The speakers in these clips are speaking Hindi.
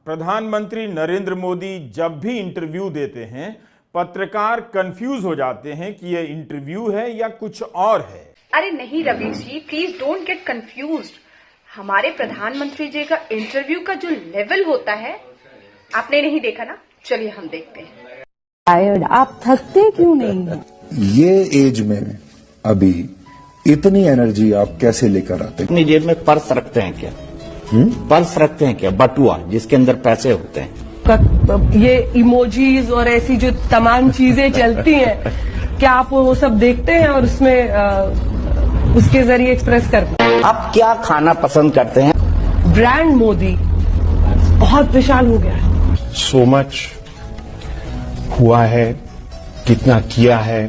प्रधानमंत्री नरेंद्र मोदी जब भी इंटरव्यू देते हैं, पत्रकार कंफ्यूज हो जाते हैं कि यह इंटरव्यू है या कुछ और है। अरे नहीं रवीश जी, प्लीज डोंट गेट कंफ्यूज्ड। हमारे प्रधानमंत्री जी का इंटरव्यू का जो लेवल होता है, आपने नहीं देखा ना? चलिए हम देखते हैं। टायर्ड, आप थकते क्यों नहीं हैं? ये एज में अभी इतनी एनर्जी आप कैसे लेकर आते हैं? अपनी जेब में पर्स रखते हैं क्या? पर्स रखते हैं क्या? बटुआ जिसके अंदर पैसे होते हैं। ये इमोजीज और ऐसी जो तमाम चीजें चलती हैं, क्या आप वो सब देखते हैं और उसमें उसके जरिए एक्सप्रेस करते हैं? आप क्या खाना पसंद करते हैं? ब्रांड मोदी बहुत विशाल हो गया है। सो मच हुआ है, कितना किया है।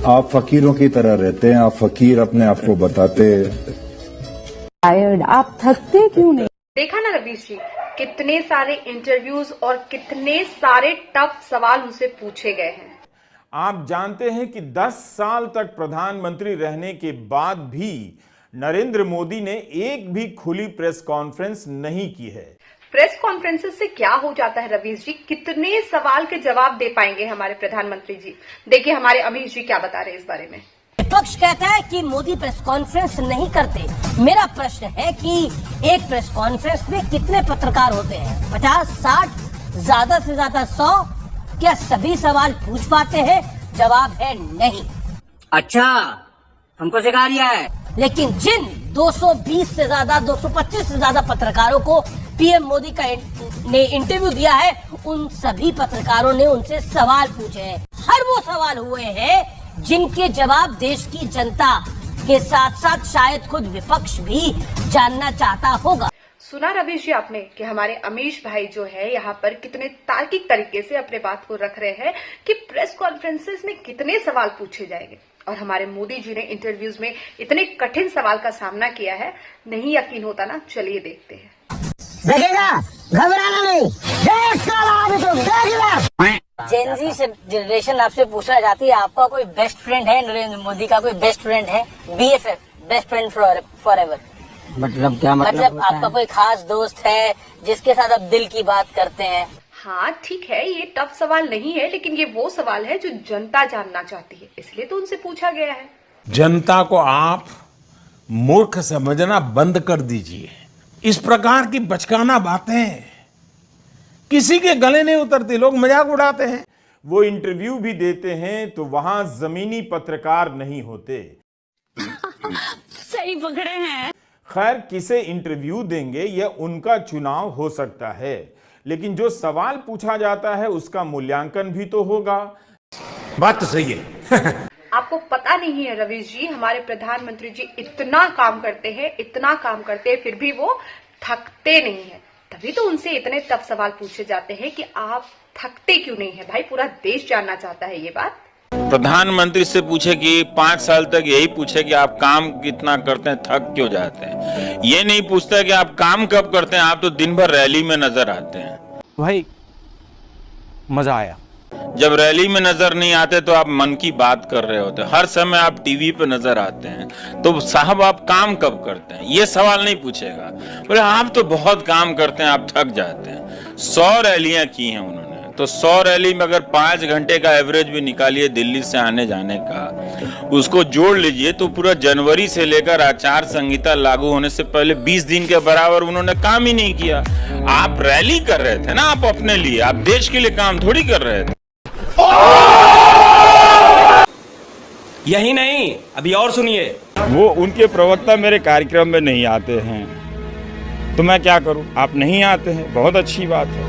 आप फकीरों की तरह रहते हैं, आप फकीर अपने आप को बताते। टायर्ड, आप थकते क्यों नहीं? देखा ना रवीश जी, कितने सारे इंटरव्यूज और कितने सारे टफ सवाल उनसे पूछे गए हैं। आप जानते हैं कि 10 साल तक प्रधानमंत्री रहने के बाद भी नरेंद्र मोदी ने एक भी खुली प्रेस कॉन्फ्रेंस नहीं की है। प्रेस कॉन्फ्रेंसेस से क्या हो जाता है रवीश जी? कितने सवाल के जवाब दे पाएंगे हमारे प्रधानमंत्री जी? देखिए हमारे अमीश जी क्या बता रहे हैं इस बारे में। विपक्ष कहता है कि मोदी प्रेस कॉन्फ्रेंस नहीं करते। मेरा प्रश्न है कि एक प्रेस कॉन्फ्रेंस में कितने पत्रकार होते हैं? 50, 60, ज्यादा से ज्यादा 100? क्या सभी सवाल पूछ पाते हैं? जवाब है नहीं। अच्छा, हमको सिखा दिया है। लेकिन जिन 220 से ज्यादा, 225 से ज्यादा पत्रकारों को पीएम मोदी ने इंटरव्यू दिया है, उन सभी पत्रकारों ने उनसे सवाल पूछे हैं। हर वो सवाल हुए हैं जिनके जवाब देश की जनता के साथ साथ शायद खुद विपक्ष भी जानना चाहता होगा। सुना रवीश जी आपने कि हमारे अमीश भाई जो है यहाँ पर कितने तार्किक तरीके से अपने बात को रख रहे हैं कि प्रेस कॉन्फ्रेंसेस में कितने सवाल पूछे जाएंगे, और हमारे मोदी जी ने इंटरव्यूज में इतने कठिन सवाल का सामना किया है। नहीं यकीन होता ना? चलिए देखते हैं। देखेगा, घबराना नहीं। जेनजी से जनरेशन आपसे पूछना चाहती है, आपका कोई बेस्ट फ्रेंड है? नरेंद्र मोदी का कोई बेस्ट फ्रेंड है? BFF, best friend for ever. मतलब क्या मतलब आपका कोई खास दोस्त है जिसके साथ आप दिल की बात करते हैं? हाँ ठीक है, ये टफ सवाल नहीं है, लेकिन ये वो सवाल है जो जनता जानना चाहती है, इसलिए तो उनसे पूछा गया है। जनता को आप मूर्ख समझना बंद कर दीजिए। इस प्रकार की बचकाना बातें किसी के गले नहीं उतरती, लोग मजाक उड़ाते हैं। वो इंटरव्यू भी देते हैं तो वहां जमीनी पत्रकार नहीं होते। सही पकड़े हैं। खैर, किसे इंटरव्यू देंगे यह उनका चुनाव हो सकता है, लेकिन जो सवाल पूछा जाता है उसका मूल्यांकन भी तो होगा। बात तो सही है। आपको पता नहीं है रवीश जी, हमारे प्रधानमंत्री जी इतना काम करते हैं, इतना काम करते हैं, फिर भी वो थकते नहीं है। तभी तो उनसे इतने टफ सवाल पूछे जाते हैं कि आप थकते क्यों नहीं है। भाई पूरा देश जानना चाहता है ये बात। प्रधानमंत्री से पूछे कि 5 साल तक यही पूछे कि आप काम कितना करते हैं, थक क्यों जाते हैं। ये नहीं पूछता कि आप काम कब करते हैं, आप तो दिन भर रैली में नजर आते हैं। भाई मजा आया। जब रैली में नजर नहीं आते तो आप मन की बात कर रहे होते हैं। हर समय आप टीवी पे नजर आते हैं, तो साहब आप काम कब करते हैं, ये सवाल नहीं पूछेगा। बोले आप तो बहुत काम करते हैं, आप थक जाते हैं। 100 रैलियां की हैं उन्होंने, तो 100 रैली में अगर 5 घंटे का एवरेज भी निकालिए दिल्ली से आने जाने का, उसको जोड़ लीजिए तो पूरा जनवरी से लेकर आचार संहिता लागू होने से पहले 20 दिन के बराबर उन्होंने काम ही नहीं किया। आप रैली कर रहे थे ना, आप अपने लिए, आप देश के लिए काम थोड़ी कर रहे थे। यही नहीं, अभी और सुनिए। वो उनके प्रवक्ता मेरे कार्यक्रम में नहीं आते हैं, तो मैं क्या करूं? आप नहीं आते हैं, बहुत अच्छी बात है।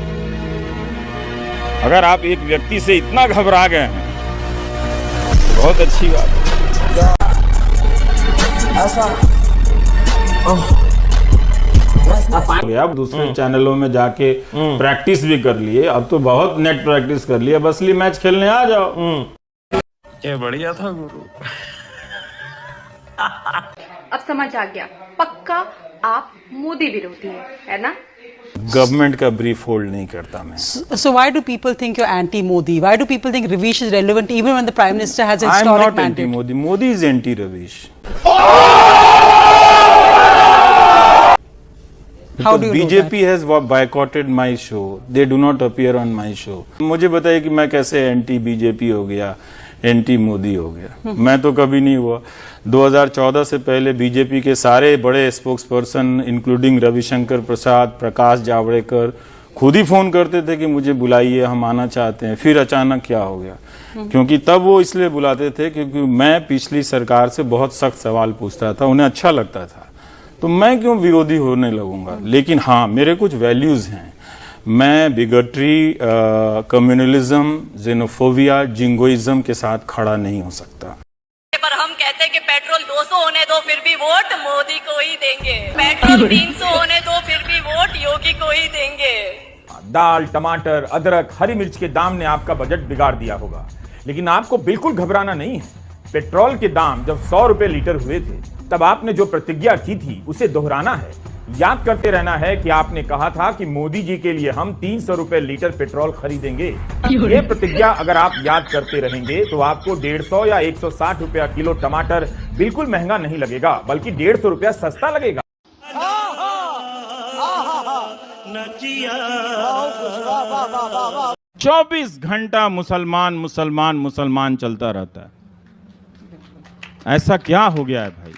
अगर आप एक व्यक्ति से इतना घबरा गए हैं तो बहुत अच्छी बात है। अब दूसरे चैनलों में जाके प्रैक्टिस भी कर लिए, अब तो बहुत नेट प्रैक्टिस कर लिए, बस लिए मैच खेलने आ जाओ। ये बढ़िया था गुरु। अब समझ आ गया, पक्का आप मोदी विरोधी है ना? गवर्नमेंट का ब्रीफ होल्ड नहीं करता मैं। So why do people think you're anti-Modi? Why do people think Ravish is relevant even when the Prime Minister has a historic mandate? I'm not anti-Modi. Modi is anti-Ravish. How do you do BJP has बायकॉटेड my show, they do not appear on my show. मुझे बताइए कि मैं कैसे एंटी बीजेपी हो गया, एंटी मोदी हो गया? मैं तो कभी नहीं हुआ। 2014 से पहले बीजेपी के सारे बड़े स्पोक्स पर्सन इंक्लूडिंग रविशंकर प्रसाद, प्रकाश जावड़ेकर खुद ही फोन करते थे कि मुझे बुलाइए, हम आना चाहते हैं। फिर अचानक क्या हो गया? क्योंकि तब वो इसलिए बुलाते थे क्योंकि मैं पिछली सरकार से बहुत सख्त सवाल पूछता था, उन्हें अच्छा लगता था, तो मैं क्यों विरोधी होने लगूंगा? लेकिन हाँ, मेरे कुछ वैल्यूज हैं। मैं बिगटरी, कम्युनलिज्म, जेनोफोबिया, जिंगोइज्म के साथ खड़ा नहीं हो सकता। पर हम कहते हैं कि पेट्रोल 200 होने दो फिर भी वोट मोदी को ही देंगे, पेट्रोल 300 होने दो फिर भी वोट योगी को ही देंगे। दाल, टमाटर, अदरक, हरी मिर्च के दाम ने आपका बजट बिगाड़ दिया होगा, लेकिन आपको बिल्कुल घबराना नहीं है। पेट्रोल के दाम जब 100 रुपए लीटर हुए थे, तब आपने जो प्रतिज्ञा की थी उसे दोहराना है। याद करते रहना है कि आपने कहा था कि मोदी जी के लिए हम 300 रुपए लीटर पेट्रोल खरीदेंगे। ये प्रतिज्ञा अगर आप याद करते रहेंगे तो आपको 150 या 160 रुपया किलो टमाटर बिल्कुल महंगा नहीं लगेगा, बल्कि 150 रुपया सस्ता लगेगा। 24 घंटा मुसलमान मुसलमान मुसलमान चलता रहता है। ऐसा क्या हो गया है भाई?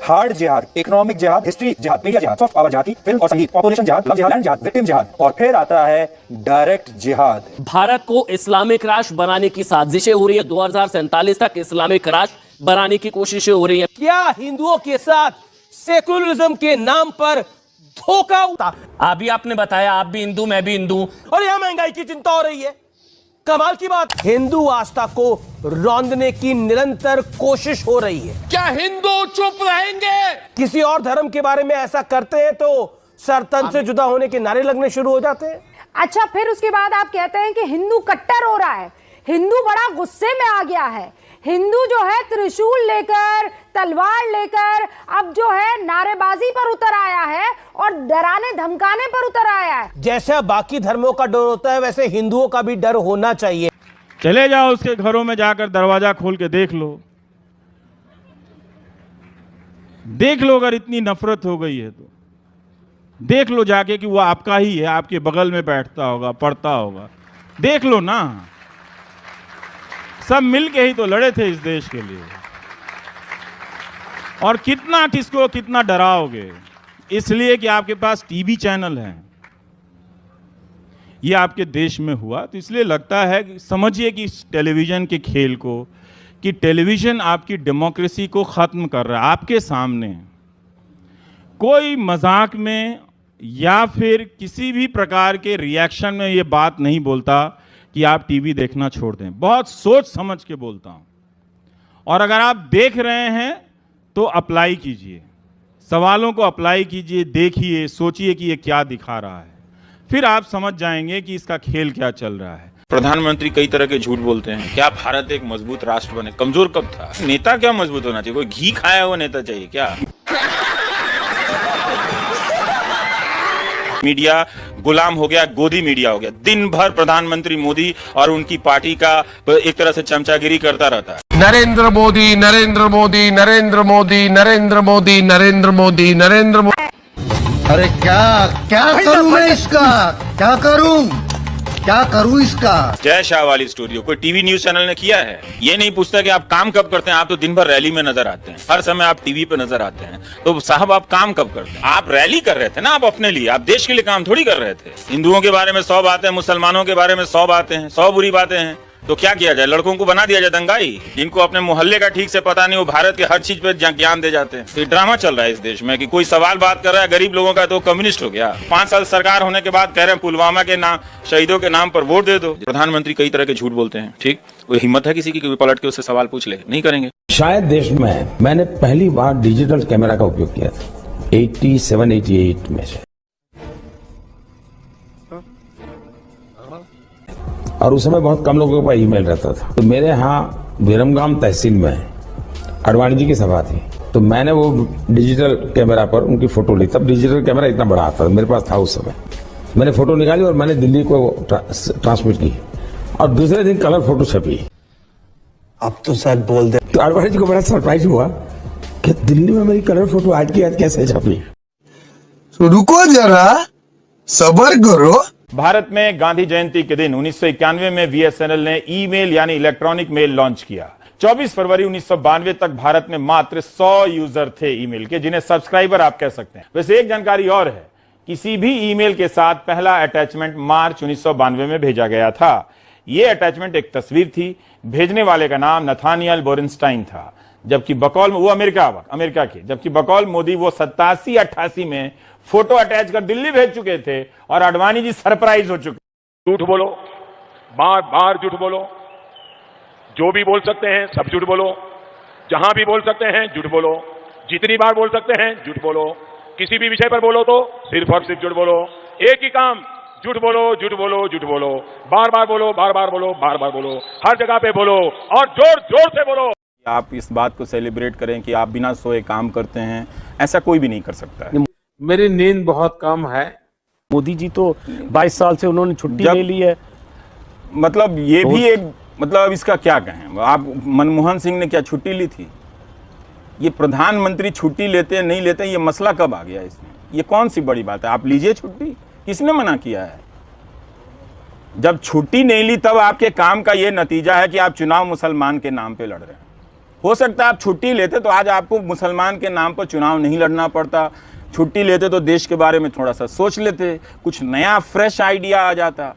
हार्ड जिहाद, इकोनॉमिक जिहाद, हिस्ट्री जिहाद, मीडिया जिहाद, सॉफ्ट पावर जिहाद, फिल्म और संगीत, पॉपुलेशन जिहाद, लव जिहाद, लैंड जिहाद, विक्टिम जिहाद, और फिर आता है डायरेक्ट जिहाद। भारत को इस्लामिक राष्ट्र बनाने की साजिशें हो रही है। 2047 तक इस्लामिक राष्ट्र बनाने की कोशिशें हो रही है। क्या हिंदुओं के साथ सेकुलरिज्म के नाम पर धोखा होता? अभी आपने बताया आप भी हिंदू, मैं भी हिंदू, और यह महंगाई की चिंता हो रही है। कमाल की बात, हिंदू आस्था को रौंदने की निरंतर कोशिश हो रही है। क्या हिंदू चुप रहेंगे? किसी और धर्म के बारे में ऐसा करते हैं तो सरतन से जुदा होने के नारे लगने शुरू हो जाते हैं। अच्छा, फिर उसके बाद आप कहते हैं कि हिंदू कट्टर हो रहा है, हिंदू बड़ा गुस्से में आ गया है, हिंदू जो है त्रिशूल लेकर, तलवार लेकर अब जो है नारेबाजी पर उतर आया है और डराने धमकाने पर उतर आया है। जैसा बाकी धर्मों का डर होता है वैसे हिंदुओं का भी डर होना चाहिए। चले जाओ उसके घरों में, जाकर दरवाजा खोल के देख लो, देख लो। अगर इतनी नफरत हो गई है तो देख लो जाके कि वो आपका ही है, आपके बगल में बैठता होगा, पढ़ता होगा, देख लो ना। सब मिलके ही तो लड़े थे इस देश के लिए, और कितना किसको कितना डराओगे? इसलिए कि आपके पास टीवी चैनल हैं। ये आपके देश में हुआ तो इसलिए लगता है कि समझिए कि इस टेलीविजन के खेल को, कि टेलीविजन आपकी डेमोक्रेसी को खत्म कर रहा है आपके सामने। कोई मजाक में या फिर किसी भी प्रकार के रिएक्शन में ये बात नहीं बोलता कि आप टीवी देखना छोड़ दें। बहुत सोच समझ के बोलता हूं। और अगर आप देख रहे हैं तो अप्लाई कीजिए, सवालों को अप्लाई कीजिए, देखिए, सोचिए कि ये क्या दिखा रहा है, फिर आप समझ जाएंगे कि इसका खेल क्या चल रहा है। प्रधानमंत्री कई तरह के झूठ बोलते हैं। क्या भारत एक मजबूत राष्ट्र बने? कमजोर कब था? नेता क्या मजबूत होना चाहिए? कोई घी खाया हुआ नेता चाहिए क्या? मीडिया गुलाम हो गया, गोदी मीडिया हो गया। दिन भर प्रधानमंत्री मोदी और उनकी पार्टी का एक तरह से चमचागिरी करता रहता है। नरेंद्र मोदी, नरेंद्र मोदी, नरेंद्र मोदी, नरेंद्र मोदी, नरेंद्र मोदी, नरेंद्र मोदी। अरे क्या क्या करूं मैं इसका? क्या करूं इसका? जय शाह वाली स्टोरी कोई टीवी न्यूज चैनल ने किया है? ये नहीं पूछता कि आप काम कब करते हैं। आप तो दिन भर रैली में नजर आते हैं, हर समय आप टीवी पे नजर आते हैं। तो साहब आप काम कब करते हैं? आप रैली कर रहे थे ना, आप अपने लिए, आप देश के लिए काम थोड़ी कर रहे थे। हिंदुओं के बारे में 100 बातें, मुसलमानों के बारे में 100 बातें हैं, 100 बुरी बातें हैं। तो क्या किया जाए? लड़कों को बना दिया जाए दंगाई? जिनको अपने मोहल्ले का ठीक से पता नहीं, वो भारत के हर चीज पे ज्ञान दे जाते हैं। ये ड्रामा चल रहा है इस देश में कि कोई सवाल बात कर रहा है गरीब लोगों का तो कम्युनिस्ट हो गया। 5 साल सरकार होने के बाद कह रहे हैं पुलवामा के नाम, शहीदों के नाम पर वोट दे दो। प्रधानमंत्री कई तरह के झूठ बोलते हैं, ठीक? वो हिम्मत है किसी की कोई पलट के उससे सवाल पूछ ले? नहीं करेंगे। शायद देश में मैंने पहली बार डिजिटल कैमरा का उपयोग किया था 87-88 में से, और उस समय बहुत कम लोगों के पास ईमेल रहता था। तो मेरे यहाँ विरमगाम तहसील में अडवाणी जी की सभा थी, तो मैंने वो डिजिटल कैमरा पर उनकी फोटो ली। तब डिजिटल कैमरा इतना बड़ा आता था, मेरे पास था उस समय। मैंने फोटो निकाली और मैंने दिल्ली को ट्रांसमिट की, और दूसरे दिन कलर फोटो छपी। अब तो सर बोल दे। तो अडवाणी जी को बड़ा सरप्राइज हुआ कि दिल्ली में मेरी कलर फोटो आज की आज कैसे छपी। रुको जरा, सबर करो। भारत में गांधी जयंती के दिन 1991 में बीएसएनएल ने ईमेल यानी इलेक्ट्रॉनिक मेल लॉन्च किया। 24 फरवरी 1992 तक भारत में मात्र 100 यूजर थे ईमेल के, जिन्हें सब्सक्राइबर आप कह सकते हैं। वैसे एक जानकारी और है, किसी भी ईमेल के साथ पहला अटैचमेंट मार्च 1992 में भेजा गया था। यह अटैचमेंट एक तस्वीर थी। भेजने वाले का नाम नथानियल बोरेनस्टाइन था, जबकि बकौल वो अमेरिका के, जबकि बकौल मोदी वो 87-88 में फोटो अटैच कर दिल्ली भेज चुके थे और आडवाणी जी सरप्राइज हो चुके। झूठ बोलो, बार बार झूठ बोलो, जो भी बोल सकते हैं सब झूठ बोलो, जहां भी बोल सकते हैं झूठ बोलो, जितनी बार बोल सकते हैं झूठ बोलो, किसी भी विषय पर बोलो तो सिर्फ और सिर्फ झूठ बोलो। एक ही काम, झूठ बोलो, झूठ बोलो, झूठ बोलो, बार बार बोलो, बार बार बोलो, बार बार बोलो, हर जगह पे बोलो और जोर जोर से बोलो। आप इस बात को सेलिब्रेट करें कि आप बिना सोए काम करते हैं, ऐसा कोई भी नहीं कर सकता है। मेरी नींद बहुत कम है। मोदी जी तो 22 साल से उन्होंने छुट्टी ले ली है। मतलब ये भी एक, मतलब इसका क्या कहें, आप मनमोहन सिंह ने क्या छुट्टी ली थी? ये प्रधानमंत्री छुट्टी लेते हैं नहीं लेते हैं, ये मसला कब आ गया इसमें? ये कौन सी बड़ी बात है? आप लीजिए छुट्टी, किसने मना किया है? जब छुट्टी नहीं ली तब आपके काम का ये नतीजा है कि आप चुनाव मुसलमान के नाम पे लड़ रहे हैं। हो सकता है आप छुट्टी लेते तो आज आपको मुसलमान के नाम पर चुनाव नहीं लड़ना पड़ता। छुट्टी लेते तो देश के बारे में थोड़ा सा सोच लेते, कुछ नया फ्रेश आइडिया आ जाता।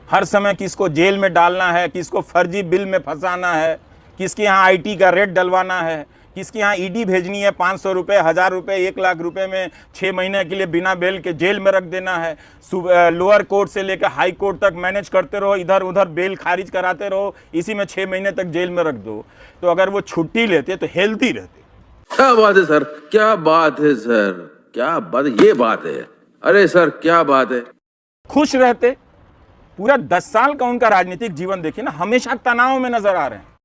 हर समय किसको जेल में डालना है, किसको फर्जी बिल में फंसाना है, किसके यहाँ आईटी का रेट डलवाना है, किसके यहाँ ईडी भेजनी है, 500 रुपये, 1000 रुपये, 1 लाख रुपए में 6 महीने के लिए बिना बेल के जेल में रख देना है। लोअर कोर्ट से लेकर हाई कोर्ट तक मैनेज करते रहो, इधर उधर बेल खारिज कराते रहो, इसी में 6 महीने तक जेल में रख दो। तो अगर वो छुट्टी लेते तो हेल्दी रहते। क्या बात है सर, क्या बात है सर, क्या बात, ये बात है, अरे सर क्या बात है। खुश रहते। पूरा 10 साल का उनका राजनीतिक जीवन देखिए ना, हमेशा तनाव में नजर आ रहे हैं।